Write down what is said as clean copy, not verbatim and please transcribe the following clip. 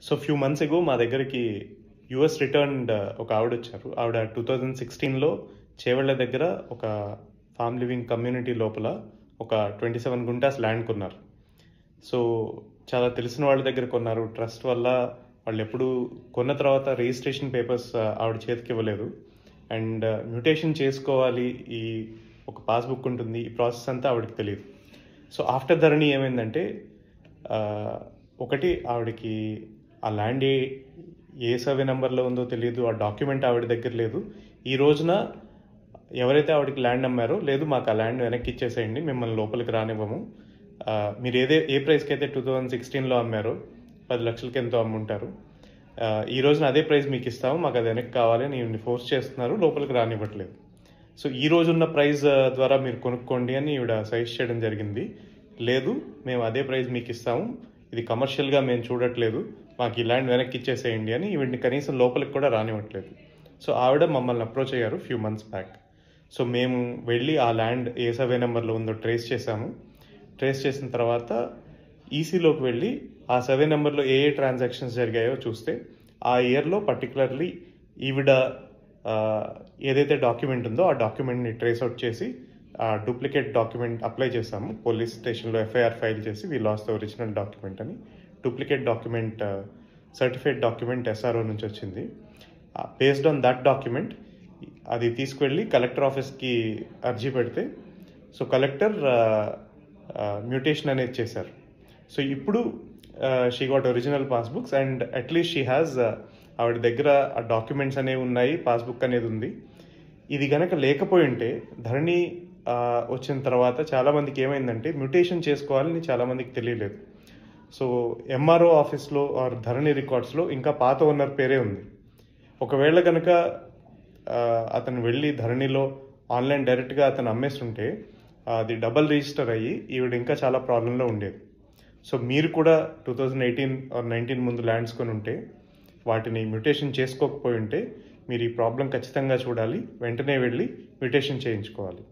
So few months ఎగో మా దగ్గరికి US returned ఒక ఆవిడ వచ్చారు. ఆవిడ 2016లో చేవెళ్ళ దగ్గర ఒక ఫామ్ లివింగ్ కమ్యూనిటీ లోపల ఒక 27 గుంటాస్ ల్యాండ్ కొన్నారు. సో చాలా తెలిసిన వాళ్ళ దగ్గర కొన్నారు. ట్రస్ట్ వల్ల వాళ్ళు ఎప్పుడు కొన్న తర్వాత రిజిస్ట్రేషన్ పేపర్స్ ఆవిడ చేతికి ఇవ్వలేదు. అండ్ మ్యూటేషన్ చేసుకోవాలి, ఈ ఒక పాస్బుక్ ఉంటుంది, ఈ ప్రాసెస్ అంతా ఆవిడకి తెలియదు. సో ఆఫ్టర్ ధరణి ఏమైందంటే ఒకటి ఆవిడకి ఆ ల్యాండ్ ఏ సర్వే నెంబర్లో ఉందో తెలియదు, ఆ డాక్యుమెంట్ ఆవిడ దగ్గర లేదు. ఈ రోజున ఎవరైతే ఆవిడకి ల్యాండ్ అమ్మారో, లేదు మాకు ఆ ల్యాండ్ వెనక్కి ఇచ్చేసేయండి, మిమ్మల్ని లోపలికి రానివ్వము, మీరు ఏ ప్రైస్కి అయితే 2016లో అమ్మారో 10 లక్షలకి ఎంతో అమ్ముంటారు, ఈ రోజున అదే ప్రైస్ మీకు ఇస్తాము, మాకు అది వెనక్కి కావాలి అని ఫోర్స్ చేస్తున్నారు, లోపలికి రానివ్వట్లేదు. సో ఈ రోజున్న ప్రైస్ ద్వారా మీరు కొనుక్కోండి అని ఈవిడ సజెస్ట్ చేయడం జరిగింది. లేదు, మేము అదే ప్రైస్ మీకు ఇస్తాము, ఇది కమర్షియల్గా మేము చూడట్లేదు, మాకు ఈ ల్యాండ్ వెనక్కి ఇచ్చేసేయండి అని ఈవిడ్ని కనీసం లోపలికి కూడా రానివ్వట్లేదు. సో ఆవిడ మమ్మల్ని అప్రోచ్ అయ్యారు ఫ్యూ మంత్స్ బ్యాక్. సో మేము వెళ్ళి ఆ ల్యాండ్ ఏ సర్వే నెంబర్లో ఉందో ట్రేస్ చేసాము. ట్రేస్ చేసిన తర్వాత ఈసీలోకి వెళ్ళి ఆ సర్వే నెంబర్లో ఏ ట్రాన్సాక్షన్స్ జరిగాయో చూస్తే ఆ ఇయర్లో పర్టికులర్లీ ఈవిడ ఏదైతే డాక్యుమెంట్ ఉందో ఆ డాక్యుమెంట్ని ట్రేస్ అవుట్ చేసి ఆ డూప్లికేట్ డాక్యుమెంట్ అప్లై చేసాము. పోలీస్ స్టేషన్లో ఎఫ్ఐఆర్ ఫైల్ చేసి వి లాస్ట్ ద ఒరిజినల్ డాక్యుమెంట్ అని. Duplicate document certified document SRO నుంచి వచ్చింది. బేస్డ్ ఆన్ దట్ డాక్యుమెంట్ అది తీసుకువెళ్ళి కలెక్టర్ ఆఫీస్కి అర్జీ పెడితే సో కలెక్టర్ మ్యూటేషన్ అనేది చేశారు. సో ఇప్పుడు she got original passbooks and at least she has ఆవిడ దగ్గర ఆ డాక్యుమెంట్స్ అనేవి ఉన్నాయి, పాస్బుక్ అనేది ఉంది. ఇది కనుక లేకపోయి ఉంటే ధరణి వచ్చిన తర్వాత చాలామందికి ఏమైందంటే మ్యూటేషన్ చేసుకోవాలని చాలామందికి తెలియలేదు. సో ఎంఆర్ఓ ఆఫీస్లో ఆర్ ధరణి రికార్డ్స్లో ఇంకా పాత ఓనర్ పేరే ఉంది. ఒకవేళ కనుక అతను వెళ్ళి ధరణిలో ఆన్లైన్ డైరెక్ట్గా అతను అమ్మేస్తుంటే అది డబల్ రిజిస్టర్ అయ్యి ఈవిడ ఇంకా చాలా ప్రాబ్లంలో ఉండేది. సో మీరు కూడా 2018 ఆర్ 19 ముందు ల్యాండ్స్ కొని ఉంటే వాటిని మ్యూటేషన్ చేసుకోకపోయి ఉంటే మీరు ఈ ప్రాబ్లం ఖచ్చితంగా చూడాలి, వెంటనే వెళ్ళి మ్యూటేషన్ చేయించుకోవాలి.